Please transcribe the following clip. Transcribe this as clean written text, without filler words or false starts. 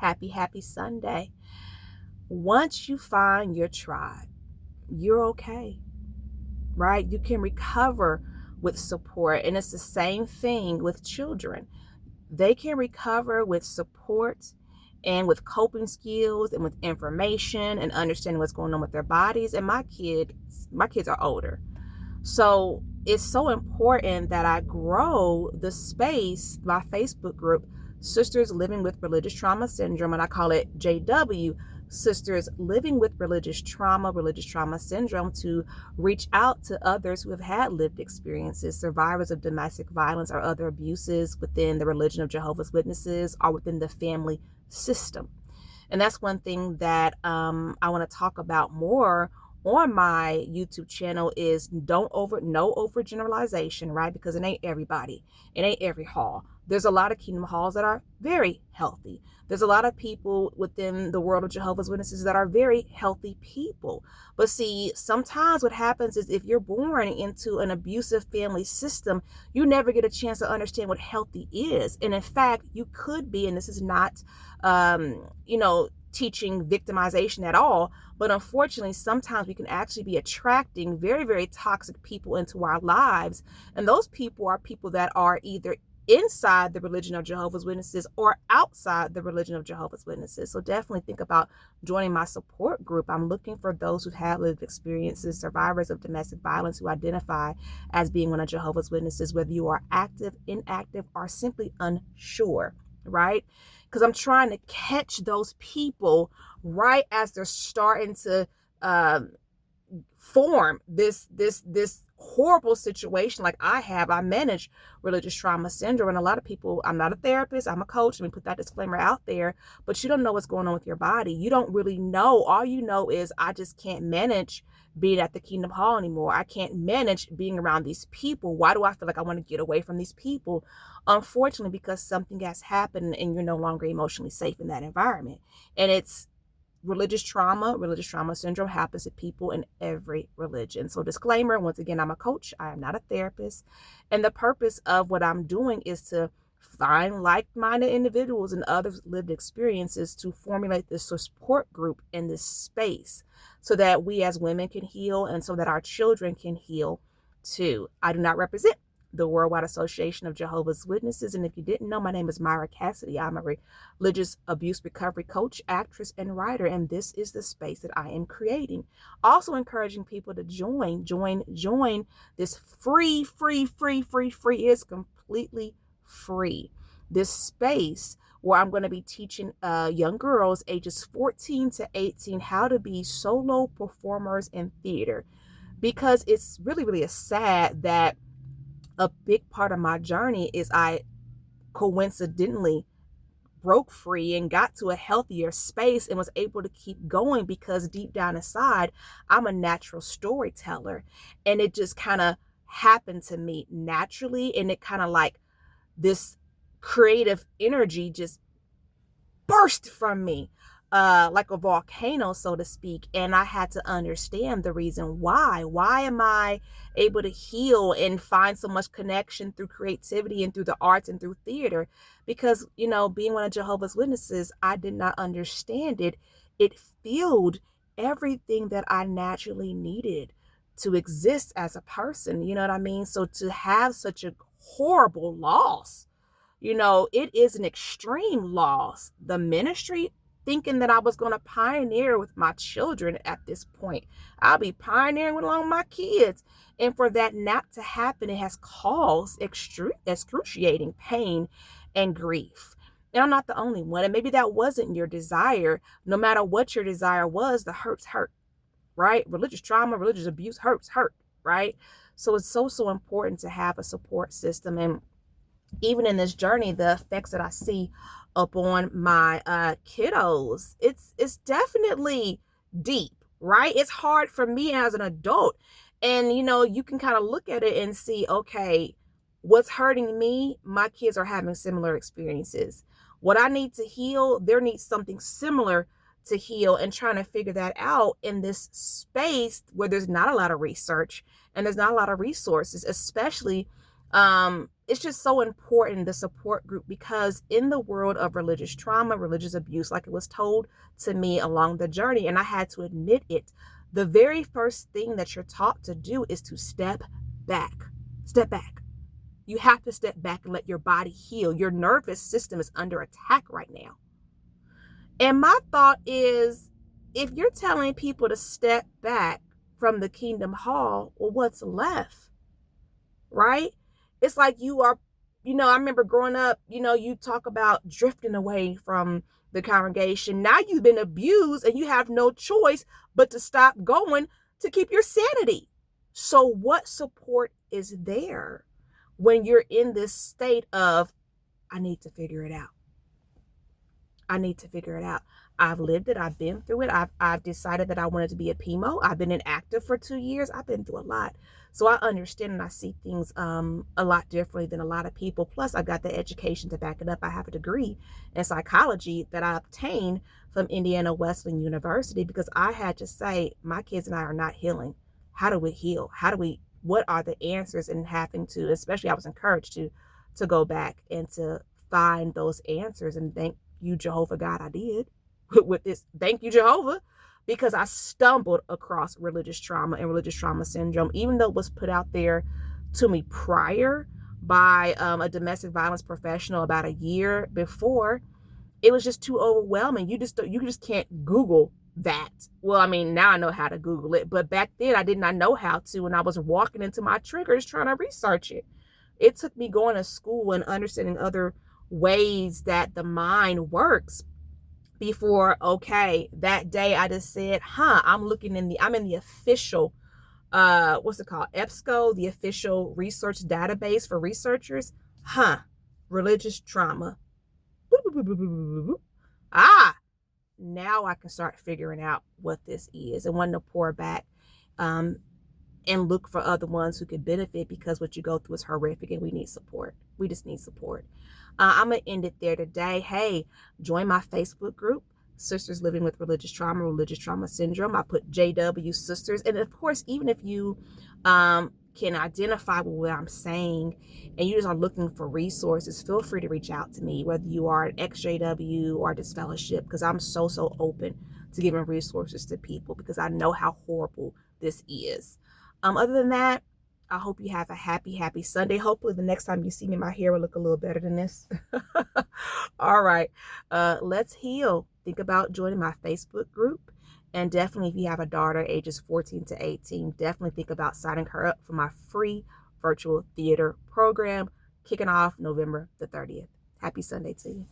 Happy Sunday. Once you find your tribe, you're okay, right? You can recover with support. And it's the same thing with children. They can recover with support and with coping skills and with information and understanding what's going on with their bodies. And my kids are older. So it's so important that I grow the space, my Facebook group, Sisters Living with Religious Trauma Syndrome, and I call it JW, Sisters Living with Religious Trauma Syndrome, to reach out to others who have had lived experiences, survivors of domestic violence or other abuses within the religion of Jehovah's Witnesses or within the family system. And that's one thing that I want to talk about more on my YouTube channel is no overgeneralization, right? Because it ain't everybody. It ain't every hall. There's a lot of Kingdom halls that are very healthy. There's a lot of people within the world of Jehovah's Witnesses that are very healthy people. But see, sometimes what happens is if you're born into an abusive family system, you never get a chance to understand what healthy is. And in fact, you could be, and this is not, teaching victimization at all, but unfortunately sometimes we can actually be attracting very, very toxic people into our lives, and those people are people that are either inside the religion of Jehovah's Witnesses or outside the religion of Jehovah's Witnesses. So definitely think about joining my support group. I'm looking for those who've had lived experiences, survivors of domestic violence who identify as being one of Jehovah's Witnesses, whether you are active, inactive, or simply unsure, right? Because I'm trying to catch those people right as they're starting to form this horrible situation. Like I manage religious trauma syndrome, and a lot of people, I'm not a therapist, I'm a coach. Let me put that disclaimer out there, but you don't know what's going on with your body. You don't really know. All you know is I just can't manage being at the Kingdom Hall anymore. I can't manage being around these people. Why do I feel like I want to get away from these people? Unfortunately, because something has happened and you're no longer emotionally safe in that environment. And it's religious trauma syndrome happens to people in every religion. So disclaimer, once again, I'm a coach. I am not a therapist. And the purpose of what I'm doing is to find like-minded individuals and others' lived experiences to formulate this support group in this space so that we as women can heal and so that our children can heal too. I do not represent the Worldwide Association of Jehovah's Witnesses. And if you didn't know, my name is Myra Cassidy. I'm a religious abuse recovery coach, actress, and writer. And this is the space that I am creating. Also encouraging people to join this free. It's completely free. This space where I'm going to be teaching young girls ages 14 to 18 how to be solo performers in theater. Because it's really, really sad that a big part of my journey is I coincidentally broke free and got to a healthier space and was able to keep going because deep down inside, I'm a natural storyteller. And it just kind of happened to me naturally. And it kind of like this creative energy just burst from me. Like a volcano, so to speak. And I had to understand the reason why. Why am I able to heal and find so much connection through creativity and through the arts and through theater? Because, being one of Jehovah's Witnesses, I did not understand it. It filled everything that I naturally needed to exist as a person. You know what I mean? So to have such a horrible loss, it is an extreme loss. The ministry, thinking that I was going to pioneer with my children at this point. I'll be pioneering along my kids. And for that not to happen, it has caused excruciating pain and grief. And I'm not the only one. And maybe that wasn't your desire. No matter what your desire was, the hurts hurt, right? Religious trauma, religious abuse hurt, right? So it's so important to have a support system. And even in this journey, the effects that I see upon my kiddos, it's definitely deep, right? It's hard for me as an adult. And you can kind of look at it and see, okay, what's hurting me, my kids are having similar experiences. What I need to heal, there needs something similar to heal, and trying to figure that out in this space where there's not a lot of research and there's not a lot of resources, especially it's just so important, the support group, because in the world of religious trauma, religious abuse, like it was told to me along the journey, and I had to admit it, the very first thing that you're taught to do is to step back. Step back. You have to step back and let your body heal. Your nervous system is under attack right now. And my thought is, if you're telling people to step back from the kingdom hall, well, what's left? Right? It's like you are, I remember growing up, you talk about drifting away from the congregation. Now you've been abused and you have no choice but to stop going to keep your sanity. So what support is there when you're in this state of, I need to figure it out? I need to figure it out. I've lived it. I've been through it. I've decided that I wanted to be a PMO. I've been inactive for 2 years. I've been through a lot. So I understand and I see things a lot differently than a lot of people. Plus, I've got the education to back it up. I have a degree in psychology that I obtained from Indiana Wesleyan University because I had to say, my kids and I are not healing. How do we heal? What are the answers? And having to, especially I was encouraged to go back and to find those answers. And thank you, Jehovah God, I did with this. Thank you, Jehovah, because I stumbled across religious trauma and religious trauma syndrome, even though it was put out there to me prior by a domestic violence professional about a year before. It was just too overwhelming. You just can't Google that. Well, I mean, now I know how to Google it, but back then I did not know how to, and I was walking into my triggers trying to research it. It took me going to school and understanding other ways that the mind works before, okay, that day I just said, I'm in the official, what's it called? EBSCO, the official research database for researchers. Religious trauma. Now I can start figuring out what this is and want to pour back, and look for other ones who could benefit, because what you go through is horrific and we need support. We just need support. I'm going to end it there today. Hey, join my Facebook group, Sisters Living with Religious Trauma Syndrome. I put JW Sisters. And of course, even if you can identify with what I'm saying and you just are looking for resources, feel free to reach out to me, whether you are an ex-JW or disfellowship, because I'm so open to giving resources to people because I know how horrible this is. Other than that, I hope you have a happy Sunday. Hopefully the next time you see me, my hair will look a little better than this. All right. Let's heal. Think about joining my Facebook group. And definitely, if you have a daughter ages 14 to 18, definitely think about signing her up for my free virtual theater program kicking off November the 30th. Happy Sunday to you.